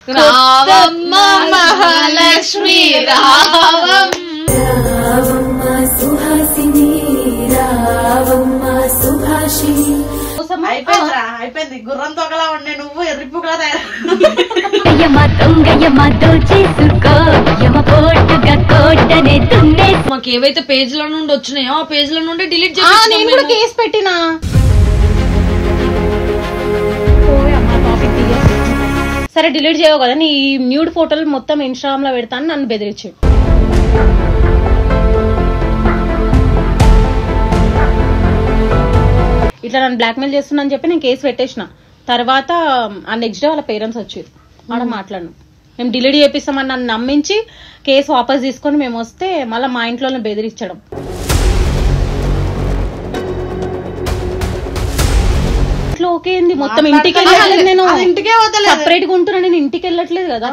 రావమ్మ మహాలక్ష్మి రావమ్మ సుహాసిని రావమ్మ సుభాషిణి. అయిపోయింది గుర్రంతో ఒకలా ఉండే నువ్వు ఎర్రిపుగా మాకు ఏవైతే పేజ్ లో నుండి వచ్చినాయో ఆ పేజ్ లో నుండి డిలీట్ చేసి నేను కూడా కేసు పెట్టినా. సరే డిలీట్ చేయవు కదా, నీ న్యూడ్ ఫోటోలు మొత్తం ఇన్స్టాగ్రామ్ లో పెడతాను నన్ను బెదిరించాడు. ఇట్లా నన్ను బ్లాక్మెయిల్ చేస్తున్నా అని చెప్పి నేను కేసు పెట్టేసిన. తర్వాత ఆ నెక్స్ట్ డే వాళ్ళ పేరెంట్స్ వచ్చారు, ఆడ మాట్లాడినాం. మేము డిలీట్ చేపిస్తామని నన్ను నమ్మించి కేసు వాపస్ తీసుకొని మేము వస్తే మళ్ళీ మా ఇంట్లో బెదిరించడం. ఇట్లా ఓకే ఏంది మొత్తం ఇంటికి వెళ్ళట్లేదు, నేను సపరేట్ గా ఉంటున్నా, నేను ఇంటికి వెళ్ళట్లేదు కదా.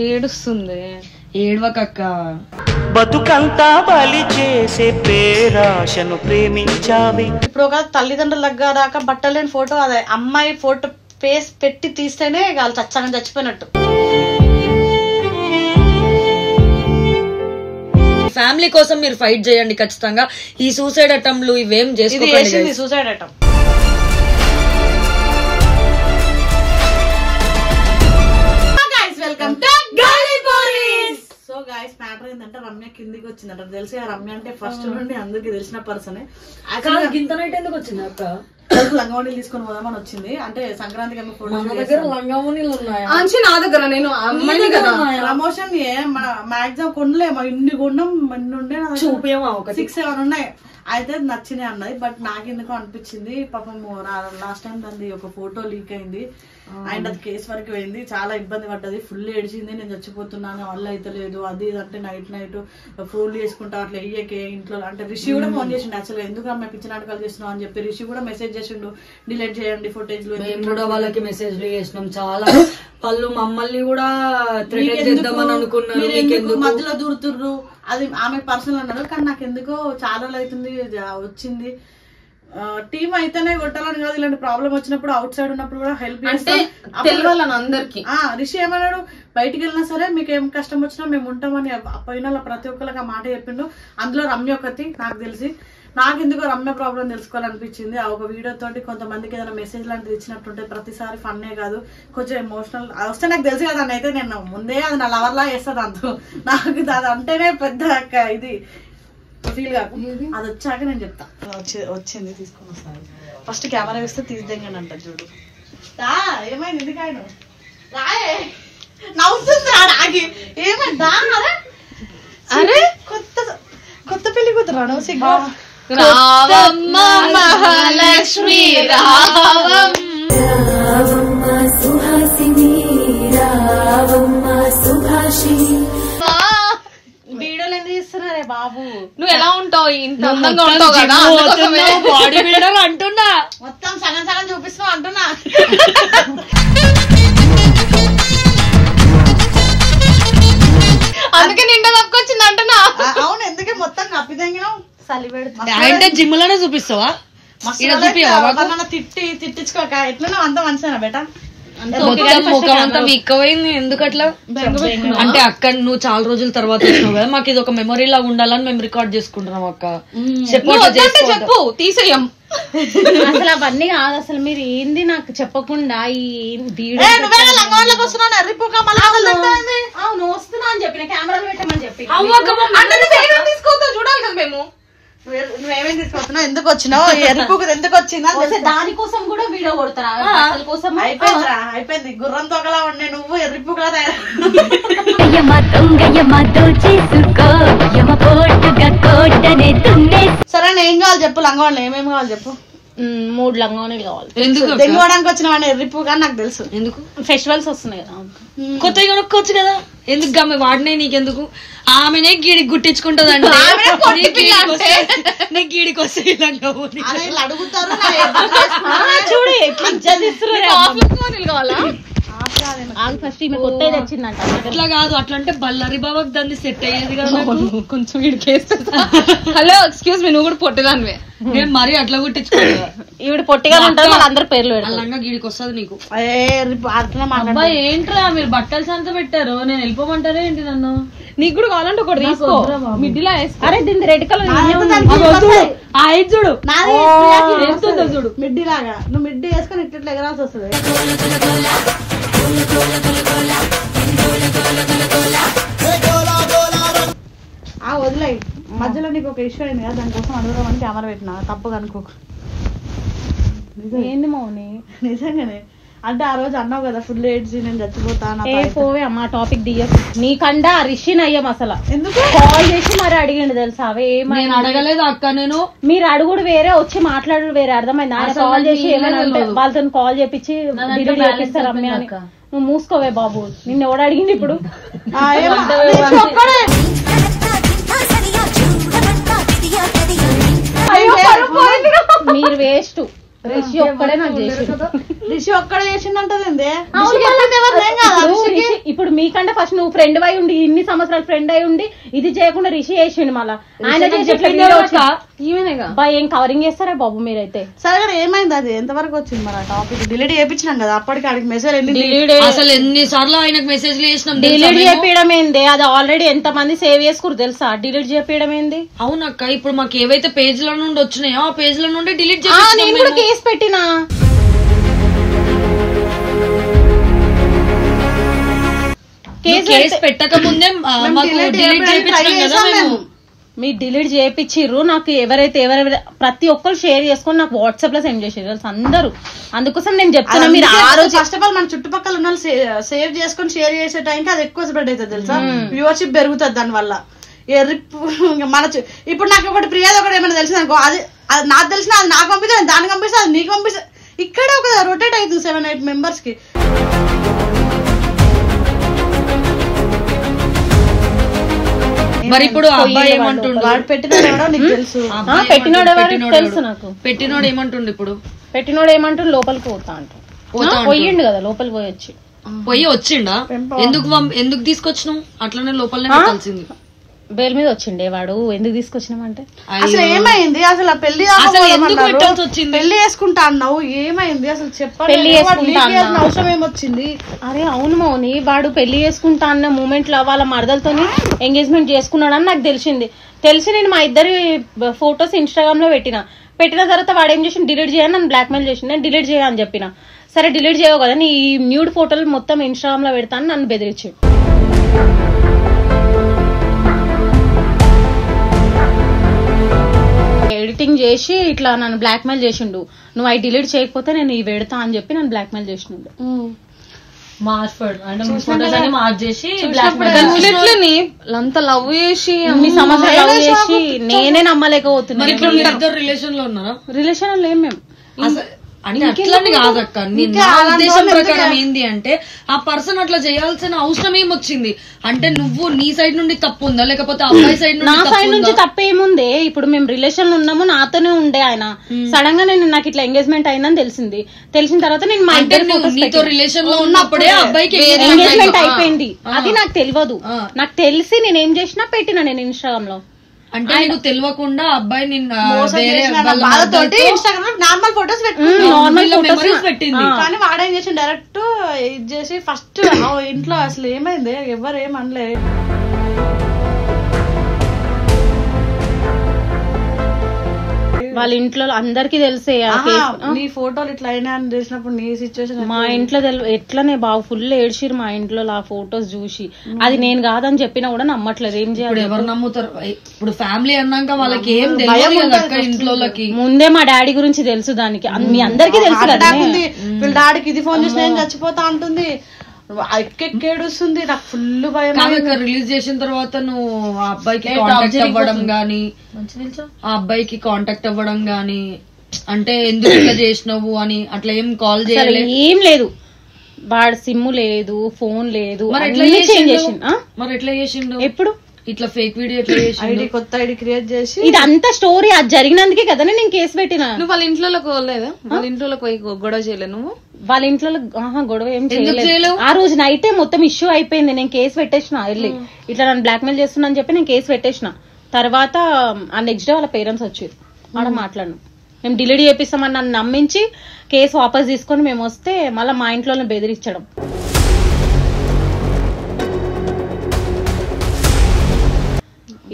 ఏడుస్తుంది. ఏడవకక్క, బతుకంతా బలి చేసే పేరాశను ప్రేమించావి. ఇప్పుడు ఒక తల్లిదండ్రుల దగ్గర దాకా బట్టలేని ఫోటో, అదే అమ్మాయి ఫోటో ఫేస్ పెట్టి తీస్తేనే వాళ్ళు చచ్చగా చచ్చిపోయినట్టు. ఫ్యామిలీ కోసం మీరు ఫైట్ చేయండి ఖచ్చితంగా. ఈ సూసైడ్ అటెంప్ట్లు ఇవేం చేసుకోండి. సూసైడ్ అటెంప్ట్ వెల్కమ్ టు గాలిపోరీస్. సో గైస్ మ్యాటర్ ఏంటంటే రమ్య కిందికి వచ్చిందంట. తెలిసి రమ్య అంటే ఫస్ట్ నుండి అందరికి తెలిసిన పర్సనే. ఇంత నైట్ ఎందుకు వచ్చింది అక్క? లంగావణీలు తీసుకొని పోదామని వచ్చింది. అంటే సంక్రాంతికి లంగావణీలు ఉన్నాయి నా దగ్గర. నేను ప్రమోషన్ మాక్సిమం కొనలేమో, ఇన్ని కొన్నాం ఉండే 6-7 ఉన్నాయి. అయితే నచ్చినాయి అన్నది. బట్ నాకెందుకో అనిపించింది పాపం లాస్ట్ టైం దాన్ని ఒక ఫోటో లీక్ అయింది అండ్ అది కేసు వరకు పోయింది. చాలా ఇబ్బంది పడ్డది, ఫుల్ ఏడిచింది. నేను చచ్చిపోతున్నాను, వల్ల అయితే లేదు అది అంటే నైట్ ఫోన్ చేసుకుంటా అట్లా వెయ్యకే ఇంట్లో. అంటే రిషి కూడా ఫోన్ చేసిండు యాక్చువల్గా, ఎందుకు అమ్మాయి పిచ్చి నాటకాలు చేస్తున్నావు అని చెప్పి. రిషి కూడా మెసేజ్ చేసిండు, డిలీట్ చేయండి ఫుటేజ్ లో. మేము కూడా వాళ్ళకి మెసేజ్లు చేసినాం చాలా. వాళ్ళు మమ్మల్ని కూడా మధ్యలో దూరుతుర్రు, అది ఆమె పర్సనల్ అన్నారు. కానీ నాకు ఎందుకో చాలా అవుతుంది వచ్చింది. టీమ్ అయితేనే కొట్టాలని కాదు, ఇలాంటి ప్రాబ్లం వచ్చినప్పుడు అవుట్ సైడ్ ఉన్నప్పుడు కూడా హెల్ప్ చేస్తాం అందరికి. రిషి ఏమన్నాడు, బయటికి వెళ్ళినా సరే మీకు ఏం కష్టం వచ్చినా మేము ఉంటామని పోయిన ప్రతి ఒక్కరికి ఆ మాట చెప్పిండు. అందులో రమ్య ఒకటి నాకు తెలిసి. నాకెందుకో రమ్య ప్రాబ్లం తెలుసుకోవాలనిపించింది. ఆ ఒక వీడియో తోటి కొంతమందికి ఏదైనా మెసేజ్ లాంటిది ఇచ్చినట్టుంటే ప్రతిసారి ఫన్నే కాదు కొంచెం ఎమోషనల్ వస్తే నాకు తెలుసు కదా. అయితే నేను ముందే అది నా లవర్ లా వేస్తాను. అంతు నాకు అది అంటేనే పెద్ద ఇది ఫీల్ కాకు. అది వచ్చాక నేను చెప్తా. వచ్చింది తీసుకొని వస్తాను. ఫస్ట్ కెమెరా వేస్తే తీద్దాం అంట. చూడు ఏమైంది, ఎందుకైనా రాయే నవ్వుతుంది రాగి. ఏమైందా? అరే కొత్త పెళ్లి కూతురు సిగ్గు. రావమ్మ మహాలక్ష్మి రావమ్మ సుహాసిని రావమ్మ సుభాషిణి. వీడియోలు ఎందుకు తీస్తున్నారే బాబు? నువ్వు ఎలా ఉంటావు? ఇంత అందంగా ఉంటావు కదా, బాడీ బిల్డర్ అంటున్నా. మొత్తం సగం సగం చూపిస్తున్నావు అంటున్నా. అందుకే నిండా తప్పుకొచ్చింది అంటున్నా. అవును, ఎందుకే మొత్తం కప్పి తెంగినావు. అంటే జిమ్ లోనే చూపిస్తావా? తిట్టించుకోక ఎట్లా అంత మంచిదేనా బేటా? ముఖం అంతా వీక్ అయింది. ఎందుకు అట్లా? అంటే అక్కడ నువ్వు చాలా రోజుల తర్వాత వచ్చినావు కదా, మాకు ఇది ఒక మెమరీ లాగా ఉండాలని మేము రికార్డ్ చేసుకుంటున్నాం అక్క. చెప్పు తీసేయం. అసలు అవన్నీ కాదు, అసలు మీరు ఏంది నాకు చెప్పకుండా ఈ అవును వస్తున్నా అని చెప్పిన కెమెరాలు పెట్టమని చెప్పి చూడాలి కదా మేము. నువ్వేమేం తీసుకొస్తున్నావు, ఎందుకు వచ్చినావు, ఎరుపుకు ఎందుకు వచ్చిందా? దానికోసం కూడా వీడియో కొడతారా? అయిపోయింది గుర్రంతో ఒకలా ఉండే నువ్వు ఎర్రిపుగా. సరే ఏం కావాలి చెప్పు. లంగవాళ్ళు ఏమేమి కావాలి చెప్పు. 3 లంగావనీలు కావాలి. దెంగడానికి వచ్చిన వాడిని ఎర్రిపు కానీ నాకు తెలుసు. ఎందుకు? ఫెస్టివల్స్ వస్తున్నాయి కదా, కొత్తగా కొనుక్కోవచ్చు కదా. ఎందుకు ఆమె వాడినే నీకెందుకు? ఆమెనే గీడికి గుట్టించుకుంటది అంటే నీ గీడికి వస్తే అడుగుతారు. చూడు ఎట్లా కావాలా? ఫస్ట్ ఈమె కొత్తది వచ్చిందంట. అట్లా కాదు, అట్లా అంటే బల్లరి బాబాకి దాన్ని సెట్ అయ్యేది కదా. కొంచెం హలో ఎక్స్క్యూజ్ మీ, నువ్వు కూడా పొట్టిదానివే. నేను మరీ అట్లా కుట్టించుకోలేదు. ఈవిడ పొట్టిగా ఉంటుంది, వాళ్ళందరూ పేర్లు పెడతారు. అల్లంగా గీడికి వస్తుంది నీకు. అబ్బాయి ఏంట్రా మీరు బట్టలు సంత పెట్టారు, నేను వెళ్ళిపోమంటారా ఏంటి నన్ను? నీకు కూడా కావాలంటే ఒకటి తీసుకో, మిడ్డీలా వేసుకో. అరే దీని రెడ్ కలర్ చూడు చూడు మిడ్డీ లాగా. నువ్వు మిడ్డీ వేసుకొని ఇట్లా ఎగరాల్సి వస్తుంది. వదిలే. మధ్యలో నీకు ఒక ఇష్యూ అయింది కదా, దానికోసం అడుగుదామని కెమెరా పెట్టినా, తప్పుగా అనుకోకు. ఏంది మౌని? నిజంగానే అంటే ఆ రోజు అన్నావు కదా ఫుల్ ఏడ్చి నేను చచ్చిపోతాను. పోవే అమ్మా టాపిక్ దియ్యకు. నీకండా రిషిని అయ్యాం అసలు. ఎందుకు కాల్ చేసి మరి అడిగిండు తెలుసా? నేను అడగలేదు అక్క. నేను మీరు అడుగుడు వేరే, వచ్చి మాట్లాడు వేరే. అర్థమైంది? ఆయన కాల్ చేసి ఏమైనా వాళ్ళతో కాల్ చేపించి డిలీట్ చేపిస్తారు రమ్య అని. నువ్వు మూసుకోవే బాబు, నిన్ను ఎవడు అడిగింది ఇప్పుడు? మీరు వేస్ట్. రిషి ఒక్కడే నాకు చేసి, రిషి ఒక్కడే చేసిందంటే ఇప్పుడు మీకంటే ఫస్ట్ నువ్వు ఫ్రెండ్ అయి ఉండి, ఇన్ని సంవత్సరాలు ఫ్రెండ్ అయి ఉండి ఇది చేయకుండా రిషి చేసిండు. మళ్ళా ఆయన ఏం కవరింగ్ చేస్తారా బాబు మీరైతే? సరే ఏమైంది? అది ఎంతవరకు వచ్చింది మరి? టాపిక్ డిలీట్ చేయించినాం కదా, అప్పటికి అడిగి మెసేజ్ అసలు ఎన్నిసార్లు ఆయనకు మెసేజ్ చేసినాం. డిలీట్ చేయడం ఏంది? అది ఆల్రెడీ ఎంత మంది సేవ్ చేసుకురు తెలుసా? డిలీట్ చేయడం ఏంది? అవునక్క, ఇప్పుడు మాకు ఏవైతే పేజ్ లో నుండి వచ్చినాయో ఆ పేజ్ లో నుండి డిలీట్ చేసి నేను కూడా కేసు పెట్టినా. కేసు పెట్టక ముందే మీరు డిలీట్ చేయించిర్రు. నాకు ఎవరెవరు ప్రతి ఒక్కరు షేర్ చేసుకొని నాకు వాట్సాప్ లో సెండ్ చేసారు అందరూ. అందుకోసం నేను చెప్తున్నా, మీరు ఆ రోజు ఫస్ట్ ఆఫ్ ఆల్ మన చుట్టుపక్కల ఉన్న సేవ్ చేసుకొని షేర్ చేసే టైంకి అది ఎక్కువ స్ప్రెడ్ అవుతుంది తెలుసా? వ్యూవర్షిప్ పెరుగుతుంది దాని వల్ల. మన ఇప్పుడు నాకు ఒకటి ప్రియాది ఒకటి ఏమైనా తెలిసింది అనుకో, అది నాకు తెలిసిన అది నాకు పంపిస్తే దానికి పంపిస్తే అది నీకు పంపిస్తే ఇక్కడ ఒక రొటేట్ అవుతుంది 7-8 మెంబర్స్ కి. మరి ఇప్పుడు అబ్బాయి ఏమంటుండు? వాడు పెట్టినోడు నీకు తెలుసు. తెలుసు నాకు. పెట్టినోడు ఏమంటుండు? ఇప్పుడు పెట్టినోడు ఏమంటుండు? లోపలికి పోతా అంట. పోయిండు కదా, లోపలికి పోయొచ్చి పోయి వచ్చిండా? ఎందుకు తీసుకొచ్చినావు? అట్లనే లోపలనే కలిసింది. బెయిల్ మీద వచ్చిండే వాడు. ఎందుకు తీసుకొచ్చినామంటే అసలు ఏమైంది? అసలు పెళ్లి పెళ్లి చేసుకుంటా అన్నావు, ఏమైంది అసలు చెప్పాలి? పెళ్లి చేసుకుంటా అవసరం ఏమొచ్చింది? అరే అవును మౌని, వాడు పెళ్లి చేసుకుంటా అన్న మూమెంట్ లో వాళ్ళ మరదలతోని ఎంగేజ్మెంట్ చేసుకున్నాడని నాకు తెలిసి నేను మా ఇద్దరి ఫొటోస్ ఇన్స్టాగ్రామ్ లో పెట్టిన తర్వాత వాడు ఏం చేసి డిలీట్ చేయని నన్ను బ్లాక్మెయిల్ చేసి, నేను డిలీట్ చేయని చెప్పిన. సరే డిలీట్ చేయవు కదా, నీ న్యూడ్ ఫోటోలు మొత్తం ఇన్స్టాగ్రామ్ లో పెడతాను నన్ను బెదిరించి. ఎడిటింగ్ చేసి ఇట్లా నన్ను బ్లాక్మెయిల్ చేసిండు. నువ్వు అవి డిలీట్ చేయకపోతే నేను ఇవి పెడతా అని చెప్పి నన్ను బ్లాక్మెయిల్ చేసిండు. అంతా లవ్ చేసి అన్ని సంవత్సరాలు లవ్ చేసి నేనే నమ్మలేకపోతున్నా. రిలేషన్ లో ఉన్నారా? రిలేషన్ లో లేం మేము. అంటే అట్లని కాదక్క, నా ఉద్దేశం ప్రకారం ఏంది అంటే ఆ పర్సన్ అట్లా చేయాల్సిన అవసరం ఏమొచ్చింది అంటే, నువ్వు నీ సైడ్ నుండి తప్పు ఉందా లేకపోతే అబ్బాయి సైడ్ నుండి? నా సైడ్ నుంచి తప్పేముందే. ఇప్పుడు మేము రిలేషన్ లో ఉన్నాము, నాతోనే ఉండే ఆయన. సడన్ గా నాకు ఇట్లా ఎంగేజ్మెంట్ అయిందని తెలిసిన తర్వాత నేను మా ఇద్దరు రిలేషన్ లో ఉన్నప్పుడే అబ్బాయికి ఎంగేజ్మెంట్ అయిపోయింది. అది నాకు తెలియదు. నాకు తెలిసి నేను ఏం చేసినా పెట్టినా నేను ఇన్స్టాగ్రామ్ లో. అంటే నీకు తెలియకుండా అబ్బాయి నార్మల్ ఫొటోస్ పెట్టింది, కానీ వాడేం చేసి డైరెక్ట్ ఇది చేసి ఫస్ట్ ఇంట్లో అసలు ఏమైంది ఎవరు ఏమనలే. వాళ్ళ ఇంట్లో అందరికి తెలిసే నీ ఫోటోలు ఇట్లా అయినా అని చేసినప్పుడు నీ సిచ్యువేషన్ మా ఇంట్లో ఎట్లనే బాగా ఫుల్ ఏడ్చిరు మా ఇంట్లో ఆ ఫొటోస్ చూసి. అది నేను కాదని చెప్పినా కూడా నమ్మట్లేదు. ఏం చేయాలి? ఎవరు నమ్ముతారు? ఇప్పుడు ఫ్యామిలీ అన్నాక వాళ్ళకి ఏం తెలియదు. ఇంట్లో ముందే మా డాడీ గురించి తెలుసు, దానికి మీ అందరికీ తెలుసు కదా. వీళ్ళ డాడీకి ఇది ఫోన్ చేసి నేను చచ్చిపోతా అంటుంది, ఎక్కేడుస్తుంది. నాకు ఫుల్ భయం. రిలీజ్ చేసిన తర్వాత నువ్వు ఆ అబ్బాయికి కాంటాక్ట్ అవ్వడం గానీ, ఆ అబ్బాయికి కాంటాక్ట్ అవ్వడం గానీ, అంటే ఎందుకు ఇట్లా చేసినావు అని అట్లా ఏం కాల్ చేయలేదు? ఏం లేదు. వాడు సిమ్ లేదు, ఫోన్ లేదు. మరి ఎట్లా చేసిండు? ఎప్పుడు ఇట్లా ఫేక్ వీడియో ఎట్లా చేసి ఐడి కొత్త ఐడి క్రియేట్ చేసి ఇదంతా స్టోరీ అది జరిగినందుకే కదా నేను కేసు పెట్టిన. నువ్వు వాళ్ళ ఇంట్లోకి పోలేదా? వాళ్ళ ఇంట్లోకి పోయి గొడవ చేయలేదు నువ్వు? వాళ్ళ ఇంట్లో గొడవ ఏం చేయలేదు. ఆ రోజు నైటే మొత్తం ఇష్యూ అయిపోయింది. నేను కేసు పెట్టేసిన వెళ్ళి ఇట్లా నన్ను బ్లాక్మెయిల్ చేస్తున్నా అని చెప్పి నేను కేసు పెట్టేసిన. తర్వాత ఆ నెక్స్ట్ డే వాళ్ళ పేరెంట్స్ వచ్చారు. ఆడ మాట్లాడినా మేము డిలీట్ చేపిస్తామని నన్ను నమ్మించి కేసు వాపస్ తీసుకొని మేము వస్తే మళ్ళీ మా ఇంట్లోనే బెదిరించడం.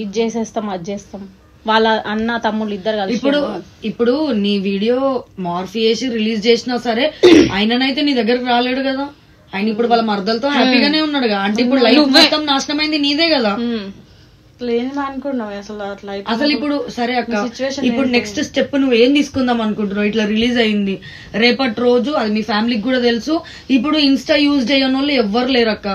ఇది చేసేస్తాం అది చేస్తాం. వాళ్ళ అన్న తమ్ముళ్ళు ఇద్దరు కలిసి ఇప్పుడు నీ వీడియో మార్ఫీ చేసి రిలీజ్ చేసినా సరే ఆయననైతే నీ దగ్గరకు రాలేడు కదా. ఆయన ఇప్పుడు వాళ్ళ మరదలతో హ్యాపీగానే ఉన్నాడు కదా. అంటే ఇప్పుడు లైఫ్ మొత్తం నాశనమైంది నీదే కదా. లేని అనుకున్నావు అసలు ఇప్పుడు సరే అక్క, ఇప్పుడు నెక్స్ట్ స్టెప్ నువ్వు ఏం తీసుకుందాం అనుకుంటున్నావు? ఇట్లా రిలీజ్ అయింది, రేపటి రోజు అది మీ ఫ్యామిలీకి కూడా తెలుసు. ఇప్పుడు ఇన్స్టా యూజ్ చేయని వాళ్ళు ఎవ్వరు లేరు అక్క.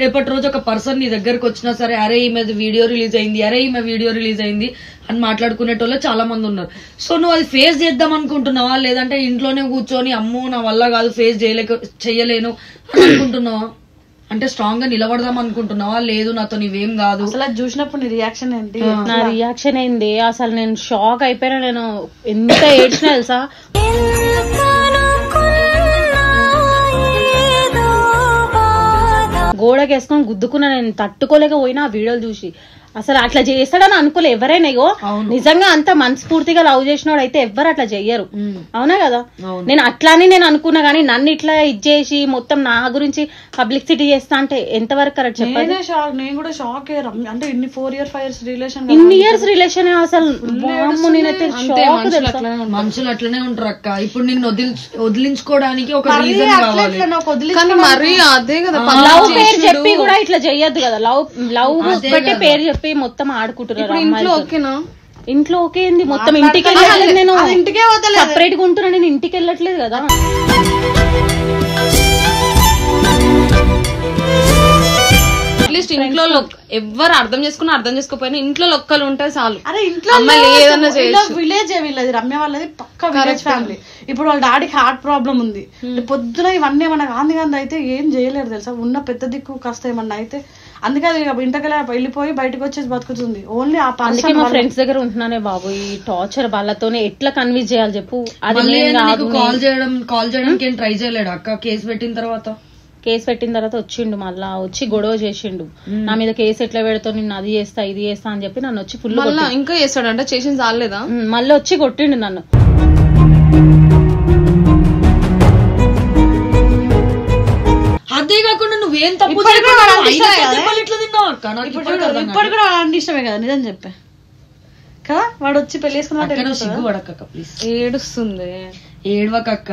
రేపటి రోజు ఒక పర్సన్ నీ దగ్గరకు వచ్చినా సరే అరే ఈమె వీడియో రిలీజ్ అయింది, అరే ఈమె వీడియో రిలీజ్ అయింది అని మాట్లాడుకునేటోళ్ళు చాలా మంది ఉన్నారు. సో నువ్వు అది ఫేస్ చేద్దాం అనుకుంటున్నావా, లేదంటే ఇంట్లోనే కూర్చొని అమ్మో నా వల్ల కాదు ఫేస్ చేయలేను అని అనుకుంటున్నావా? అంటే స్ట్రాంగ్ గా నిలబడదాం అనుకుంటున్నావా? లేదు నాతో నీవేం కాదు. అసలు అది చూసినప్పుడు నీ రియాక్షన్ ఏంటి? నా రియాక్షన్ ఏంది అసలు నేను షాక్ అయిపోయినా. నేను ఎంత ఏడ్చినా తెలుసా. గోడకేసుకొని గుద్దుకున్నా. నేను తట్టుకోలేక పోయినా ఆ వీడియోలు చూసి. అసలు అట్లా చేస్తాడని అనుకోలే ఎవరైనా. నిజంగా అంత మనస్ఫూర్తిగా లవ్ చేసినోడు అయితే ఎవ్వరు అట్లా చెయ్యరు. అవునా కదా? నేను అట్లానే నేను అనుకున్నా గానీ నన్ను ఇట్లా ఇచ్చేసి మొత్తం నా గురించి పబ్లిసిటీ చేస్తా అంటే ఎంతవరకు కరెక్ట్ చెప్పండి? నేను కూడా షాక్. అంటే ఇన్ని 4 years 5 years రిలేషన్, ఇన్ని ఇయర్స్ రిలేషన్ అసలు నేనైతే షాక్. మనుషులు అట్లనే ఉంటారు అక్క. ఇప్పుడు నిన్ను వదిలించుకోవడానికి ఒక రీజన్ కావాలి. కానీ మరి అదే కదా లవ్ పేరు చెప్పి కూడా ఇట్లా చెయ్యొద్దు కదా. లవ్ పెట్టి పేరు చెప్పి మొత్తం ఆడుకుంటున్నారు. ఇంట్లో ఓకేనా? ఇంట్లో ఓకే ఏంది మొత్తం ఇంటికి వెళ్ళట్లేదు. నేను ఇంటికే సపరేట్ గా ఉంటున్నా. నేను ఇంటికి వెళ్ళట్లేదు కదా. అట్లీస్ట్ ఇంట్లో ఎవరు అర్థం చేసుకున్నా అర్థం చేసుకోపోయినా ఇంట్లో ఒక్కరు ఉంటే చాలు. అరే ఇంట్లో విలేజ్ వీళ్ళది, రమ్య వాళ్ళది పక్క విలేజ్ ఫ్యామిలీ. ఇప్పుడు వాళ్ళ డాడీకి హార్ట్ ప్రాబ్లం ఉంది. పొద్దున ఇవన్నీ ఏమన్నా గాంధీ అయితే ఏం చేయలేరు తెలుసా. ఉన్న పెద్ద దిక్కు కాస్త ఏమన్నా అయితే అందుకే అది ఇంటకెళ్ళి వెళ్ళిపోయి బయటకు వచ్చేసి బతుకుతుంది. ఓన్లీ ఆ అందుకే మా ఫ్రెండ్స్ దగ్గర ఉంటున్నానే బాబు. ఈ టార్చర్ వాళ్ళతోనే ఎట్లా కన్విన్స్ చేయాలి చెప్పు. అది కాల్ చేయడానికి ట్రై చేయలేడు అక్క. కేసు పెట్టిన తర్వాత వచ్చిండు. మళ్ళా వచ్చి గొడవ చేసిండు. నా మీద కేసు ఎట్లా పెడతావు, నిన్ను అది చేస్తా ఇది చేస్తా అని చెప్పి నన్ను వచ్చి ఫుల్ ఇంకా చేస్తాడు. అంటే చేసిన చాలేదా? మళ్ళీ వచ్చి కొట్టిండు నన్ను. అదే కాకుండా నువ్వేం తప్పు ఇప్పుడు కూడా ఇష్టమే కదా నిజం చెప్పే కదా. వాడు వచ్చి పెళ్లి చేసుకున్నా సిగ్గుపడక్క ప్లీజ్. ఏడుస్తుంది. ఏడవకక్క.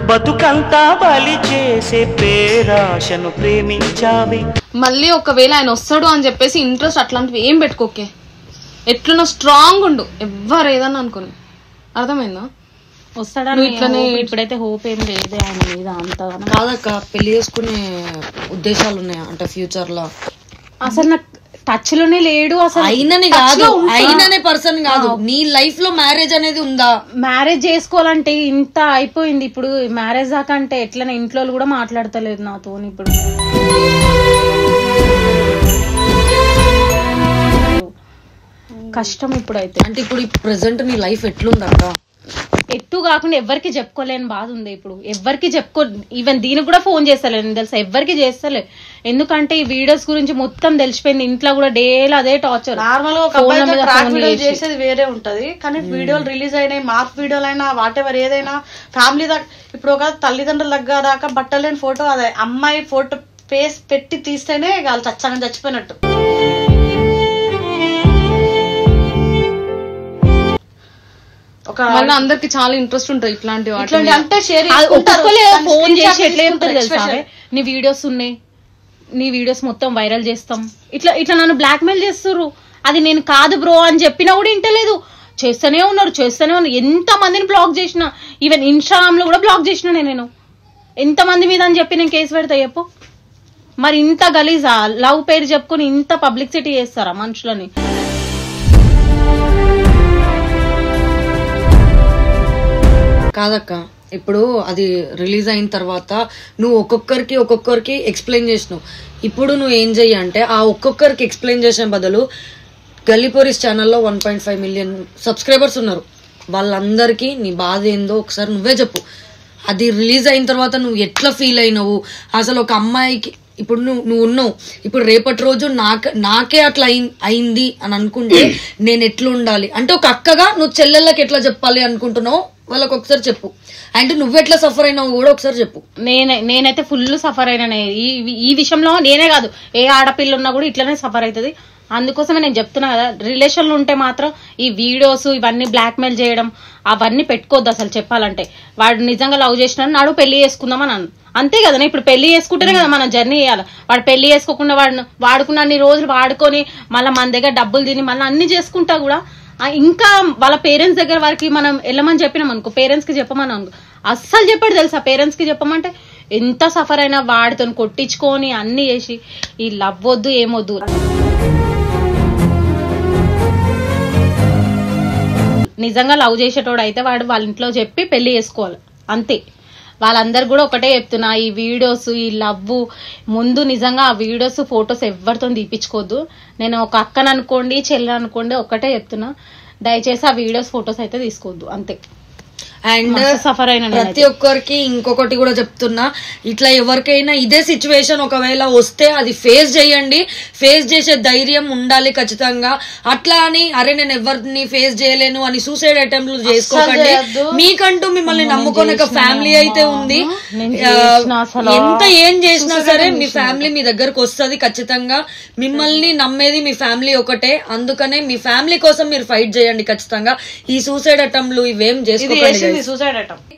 బతుకంతా బలి చేసే పేరాశను ప్రేమించావి. మళ్ళీ ఒకవేళ ఆయన వస్తాడు అని చెప్పేసి ఇంట్రెస్ట్ అట్లాంటివి ఏం పెట్టుకోకే. ఎట్లున్నా స్ట్రాంగ్ ఉండు. ఎవరు ఏదన్నా అనుకోని. అర్థమైందా? వస్తాడని ఇప్పుడైతే హోప్ ఏం లేదు ఆయన మీద అంతగా. కాదక్క పెళ్లి చేసుకునే ఉద్దేశాలు ఉన్నాయా అంటే ఫ్యూచర్ లో? అసలు నాకు టచ్ లోనే లేడు. అసలు అయిననే కాదు, అయిననే పర్సన్ కాదు. నీ లైఫ్ లో మ్యారేజ్ అనేది ఉందా? మ్యారేజ్ చేసుకోవాలంటే ఇంత అయిపోయింది. ఇప్పుడు మ్యారేజ్ దాకా అంటే ఎట్లనే ఇంట్లో కూడా మాట్లాడతలేదు నాతో. ఇప్పుడు కష్టం ఇప్పుడైతే. అంటే ఇప్పుడు ప్రెసెంట్ నీ లైఫ్ ఎట్లుందక్క? ఎట్టు కాకుండా ఎవరికి చెప్పుకోలేని బాధ ఉంది. ఇప్పుడు ఎవరికి ఈవెన్ దీనికి కూడా ఫోన్ చేస్తలేను తెలుసా. ఎవరికి చేస్తలే. ఎందుకంటే ఈ వీడియోస్ గురించి మొత్తం తెలిసిపోయింది. ఇంట్లో కూడా డైలీ అదే టార్చర్. నార్మల్ గా చేసేది వేరే ఉంటది. కానీ వీడియోలు రిలీజ్ అయినాయి, మార్క్ వీడియోలు అయినా వాటెవర్ ఏదైనా ఫ్యామిలీ దాకా. ఇప్పుడు ఒక తల్లిదండ్రుల దగ్గర దాకా బట్టలేని ఫోటో అదే అమ్మాయి ఫోటో ఫేస్ పెట్టి తీస్తేనే వాళ్ళు చచ్చగా చచ్చిపోయినట్టు. మళ్ళీ అందరికి చాలా ఇంట్రెస్ట్ ఉంటుంది ఇట్లాంటి వాటి. అంటే ఫోన్ చేసి ఎట్లా చెప్తారు తెలుసా, నీ వీడియోస్ ఉన్నాయి, నీ వీడియోస్ మొత్తం వైరల్ చేస్తాం, ఇట్లా ఇట్లా నన్ను బ్లాక్ మెయిల్ చేస్తారు. అది నేను కాదు బ్రో అని చెప్పినా కూడా ఇంటలేదు. చేస్తూనే ఉన్నారు. ఎంత మందిని బ్లాక్ చేసిన, ఈవెన్ ఇన్స్టాగ్రామ్ లో కూడా బ్లాక్ చేసిన నేను. ఎంత మంది మీద అని చెప్పి నేను కేసు పెడతా చెప్పు. మరి ఇంత గలీజా? లవ్ పేరు చెప్పుకొని ఇంత పబ్లిసిటీ చేస్తారా మనుషులని? కాదక్క ఇప్పుడు అది రిలీజ్ అయిన తర్వాత నువ్వు ఒక్కొక్కరికి ఎక్స్ప్లెయిన్ చేసినావు. ఇప్పుడు నువ్వు ఏం చెయ్యి అంటే ఆ ఒక్కొక్కరికి ఎక్స్ప్లెయిన్ చేసిన బదులు గల్లీపోరీస్ ఛానల్లో 1.5 మిలియన్ సబ్స్క్రైబర్స్ ఉన్నారు, వాళ్ళందరికీ నీ బాధ ఏందో ఒకసారి నువ్వే చెప్పు. అది రిలీజ్ అయిన తర్వాత నువ్వు ఎట్లా ఫీల్ అయినావు, అసలు ఒక అమ్మాయికి ఇప్పుడు నువ్వు ఉన్నావు, ఇప్పుడు రేపటి రోజు నాకే అట్లా అయింది అని అనుకుంటే నేను ఎట్లా ఉండాలి అంటే ఒక అక్కగా నువ్వు చెల్లెళ్ళకి ఎట్లా చెప్పాలి అనుకుంటున్నావు వాళ్ళకి ఒకసారి చెప్పు. అంటే నువ్వెట్లా సఫర్ అయినావు కూడా ఒకసారి చెప్పు. నేనైతే ఫుల్ సఫర్ అయినా. ఈ విషయంలో నేనే కాదు, ఏ ఆడపిల్ల ఉన్నా కూడా ఇట్లనే సఫర్ అవుతుంది. అందుకోసమే నేను చెప్తున్నా కదా, రిలేషన్లు ఉంటే మాత్రం ఈ వీడియోస్ ఇవన్నీ బ్లాక్మెయిల్ చేయడం అవన్నీ పెట్టుకోవద్దు. అసలు చెప్పాలంటే వాడు నిజంగా లవ్ చేసిన నాడు పెళ్లి చేసుకుందామని అంతే కదా. ఇప్పుడు పెళ్లి చేసుకుంటేనే కదా మనం జర్నీ చేయాలి. వాడు పెళ్లి చేసుకోకుండా వాడుకున్న అన్ని రోజులు వాడుకొని మళ్ళీ మన దగ్గర డబ్బులు తిని మళ్ళీ అన్ని చేసుకుంటా కూడా ఇంకా వాళ్ళ పేరెంట్స్ దగ్గర వారికి మనం వెళ్ళమని చెప్పినాం అనుకో, పేరెంట్స్ కి చెప్పమని అనుకో, అస్సలు చెప్పాడు తెలుసా. పేరెంట్స్ కి చెప్పమంటే ఎంత సఫర్ అయినా వాడితో కొట్టించుకొని అన్ని చేసి ఈ లవ్ వద్దు ఏమొద్దు. నిజంగా లవ్ చేసేటోడు అయితే వాడు వాళ్ళ ఇంట్లో చెప్పి పెళ్లి చేసుకోవాలి అంతే. వాళ్ళందరు కూడా ఒకటే చెప్తున్నా, ఈ వీడియోస్ ఈ లవ్ ముందు నిజంగా ఆ వీడియోస్ ఫొటోస్ ఎవరితో తీపించుకోవద్దు. నేను ఒక అక్కను అనుకోండి చెల్లె అనుకోండి ఒకటే చెప్తున్నా, దయచేసి ఆ వీడియోస్ ఫొటోస్ అయితే తీసుకోవద్దు అంతే. అండ్ సఫర్ అయిన ప్రతి ఒక్కరికి ఇంకొకటి కూడా చెప్తున్నా, ఇట్లా ఎవరికైనా ఇదే సిచ్యువేషన్ ఒకవేళ వస్తే అది ఫేస్ చేయండి. ఫేస్ చేసే ధైర్యం ఉండాలి ఖచ్చితంగా. అట్లా అని అరే నేను ఎవరిని ఫేస్ చేయలేను అని సూసైడ్ అటెంప్ట్లు చేసుకోకండి. మీకంటూ మిమ్మల్ని నమ్ముకునే ఒక ఫ్యామిలీ అయితే ఉంది. ఎంత ఏం చేసినా సరే మీ ఫ్యామిలీ మీ దగ్గరకు వస్తుంది ఖచ్చితంగా. మిమ్మల్ని నమ్మేది మీ ఫ్యామిలీ ఒకటే, అందుకనే మీ ఫ్యామిలీ కోసం మీరు ఫైట్ చేయండి ఖచ్చితంగా. ఈ సూసైడ్ అటెంప్ట్లు ఇవేం చేసుకోకండి. Suicide attempt.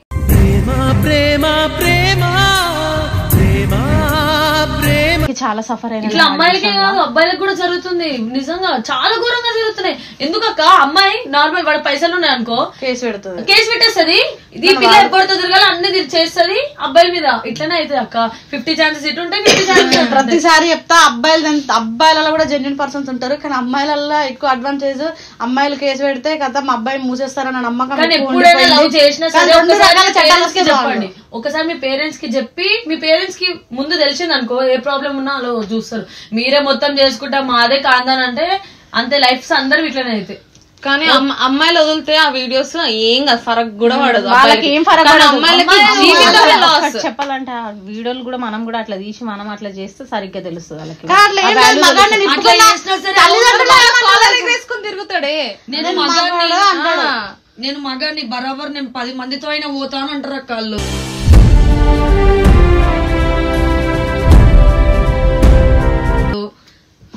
చాలా సఫర్ అయినా. ఇట్లా అమ్మాయిలకే కాదు అబ్బాయిలకు కూడా జరుగుతుంది. నిజంగా చాలా ఘోరంగా జరుగుతున్నాయి. ఎందుకక్క అమ్మాయి నార్మల్ వాడు పైసలు ఉన్నాయి అనుకో కేసు పెడుతుంది, కేసు పెట్టేస్తుంది. ఇది పిల్ల ఎప్పటితో తిరగాలి అన్ని చేస్తుంది అబ్బాయిల మీద. ఇట్లనే అవుతుంది అక్క. 50 ఛాన్సెస్ ఇటు ఉంటాయి 50 ఛాన్సెస్. ప్రతిసారి చెప్తా అబ్బాయిలలో కూడా జెన్యున్ పర్సన్స్ ఉంటారు, కానీ అమ్మాయిలలో ఎక్కువ అడ్వాంటేజ్. అమ్మాయిలు కేసు పెడితే కదా మా అబ్బాయి మూసేస్తారన్న నమ్మకం. కానీ ఎప్పుడైనా లవ్ చేసినా సరే చెప్పండి. ఒకసారి మీ పేరెంట్స్ కి చెప్పి, మీ పేరెంట్స్ కి ముందు తెలిసింది అనుకో ఏ ప్రాబ్లం ఉన్నా అలా చూస్తారు. మీరే మొత్తం చేసుకుంటా మాదే కాందనంటే అంతే. లైఫ్ అందరు ఇట్లనే అయితే. కానీ అమ్మాయిలు వదిలితే ఆ వీడియోస్ ఏం కాదు, ఫరక్ కూడా పడదు. వాళ్ళకి ఏం ఫరక్ పడదు. అమ్మాయిలకి చెప్పాలంటే ఆ వీడియోలు కూడా మనం కూడా అట్లా తీసి మనం అట్లా చేస్తే సరిగ్గా తెలుస్తుంది వాళ్ళకి. వేసుకుని తిరుగుతాడే. నేను మగాన్ని బరాబర్ నేను 10 మందితో అయినా పోతాను అంటారు అక్క వాళ్ళు.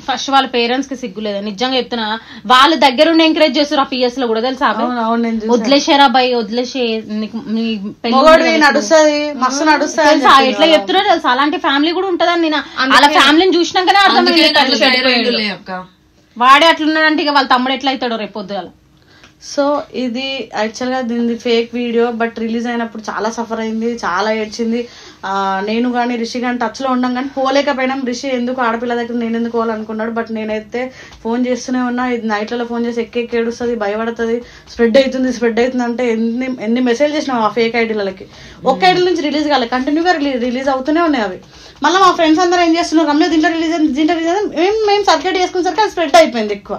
ఫస్ట్ వాళ్ళ పేరెంట్స్ కి సిగ్గులేదు నిజంగా చెప్తున్నా. వాళ్ళ దగ్గర ఉండి ఎంకరేజ్ చేస్తారు ఆ పిఎస్ లో కూడా తెలుసా. వదిలేసారా అబ్బాయి వదిలేసే నడుస్తుంది మస్తు నడుస్తుంది ఎట్లా చెప్తున్నారు తెలుసా. అలాంటి ఫ్యామిలీ కూడా ఉంటదని నేను వాళ్ళ ఫ్యామిలీని చూసినాకనే అర్థమైంది. వాడే అట్లున్నాడంటే ఇక వాళ్ళ తమ్ముడు ఎట్లా అవుతాడో రేపు పొద్దుగాల. సో ఇది యాక్చువల్ గా దీనిది ఫేక్ వీడియో, బట్ రిలీజ్ అయినప్పుడు చాలా సఫర్ అయింది, చాలా ఏడ్చింది. నేను కానీ రిషి కానీ టచ్ లో ఉండం కానీ పోలేకపోయినాం. రిషి ఎందుకు ఆడపిల్ల దగ్గర నేను ఎందుకు పోవాలనుకున్నాడు, బట్ నేనైతే ఫోన్ చేస్తూనే ఉన్నా. ఇది నైట్లలో ఫోన్ చేసి ఎక్కి ఏడుస్తుంది, భయపడుతుంది, స్ప్రెడ్ అవుతుంది అంటే ఎన్ని మెసేజ్ చేసినాం ఆ ఫేక్ ఐడీలకి. ఒక్క ఐడీ నుంచి రిలీజ్ కాలేదు, కంటిన్యూగా రిలీజ్ అవుతూనే ఉన్నాయి అవి. మళ్ళీ మా ఫ్రెండ్స్ అందరూ ఏం చేస్తున్నారు, రమ్య దీంట్లో రిలీజ్ మేము సర్క్యులేట్ చేసుకునేసరికి అది స్ప్రెడ్ అయిపోయింది ఎక్కువ.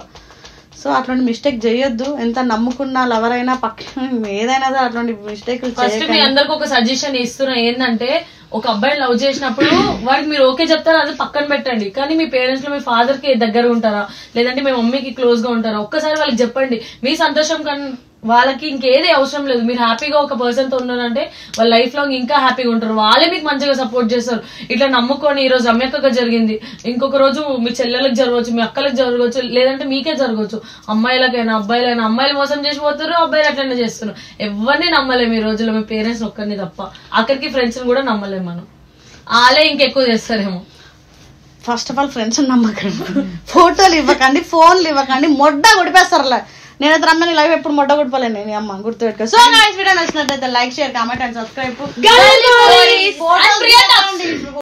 సో అట్లాంటి మిస్టేక్ చేయొద్దు. ఎంత నమ్ముకున్న లవర్ అయినా పక్కన ఏదైనా అట్లాంటి మిస్టేక్. ఫస్ట్ మీ అందరికి ఒక సజెషన్ ఇస్తున్నా ఏంటంటే, ఒక అబ్బాయిని లవ్ చేసినప్పుడు వాడికి మీరు ఓకే చెప్తారా అది పక్కన పెట్టండి. కానీ మీ పేరెంట్స్ లో మీ ఫాదర్ కి దగ్గర ఉంటారా లేదంటే మీ మమ్మీకి క్లోజ్ గా ఉంటారా ఒక్కసారి వాళ్ళకి చెప్పండి. మీ సంతోషం కానీ వాళ్ళకి ఇంకేదే అవసరం లేదు. మీరు హ్యాపీగా ఒక పర్సన్ తో ఉన్నారంటే వాళ్ళ లైఫ్ లాంగ్ ఇంకా హ్యాపీగా ఉంటారు. వాళ్ళే మీకు మంచిగా సపోర్ట్ చేస్తారు. ఇట్లా నమ్ముకొని ఈ రోజు రమ్యక్కగా జరిగింది, ఇంకొక రోజు మీ చెల్లెలకు జరగవచ్చు, మీ అక్కలకు జరగవచ్చు, లేదంటే మీకే జరగవచ్చు. అమ్మాయిలకైనా అబ్బాయిలైనా అమ్మాయిలు మోసం చేసి పోతారు, అబ్బాయిలు అట్లనే చేస్తున్నారు. ఎవరిని నమ్మలేము ఈ రోజుల్లో, మీ పేరెంట్స్ ఒక్కరిని తప్ప. అక్కడికి ఫ్రెండ్స్ కూడా నమ్మలేము మనం. వాళ్ళే ఇంకెక్కువ చేస్తారేమో. ఫస్ట్ ఆఫ్ ఆల్ ఫ్రెండ్స్ నమ్మకండి, ఫోటోలు ఇవ్వకండి, ఫోన్లు ఇవ్వకండి, మొడ్డ కొడిపేస్తారు. నేనైతే రమ్మని లైవ్ ఎప్పుడు మొట్ట కొట్టుకోలేను నేను అమ్మ గుర్తుపెట్టుకో. సో నైస్ వీడియో నచ్చినట్లయితే like share comment and subscribe.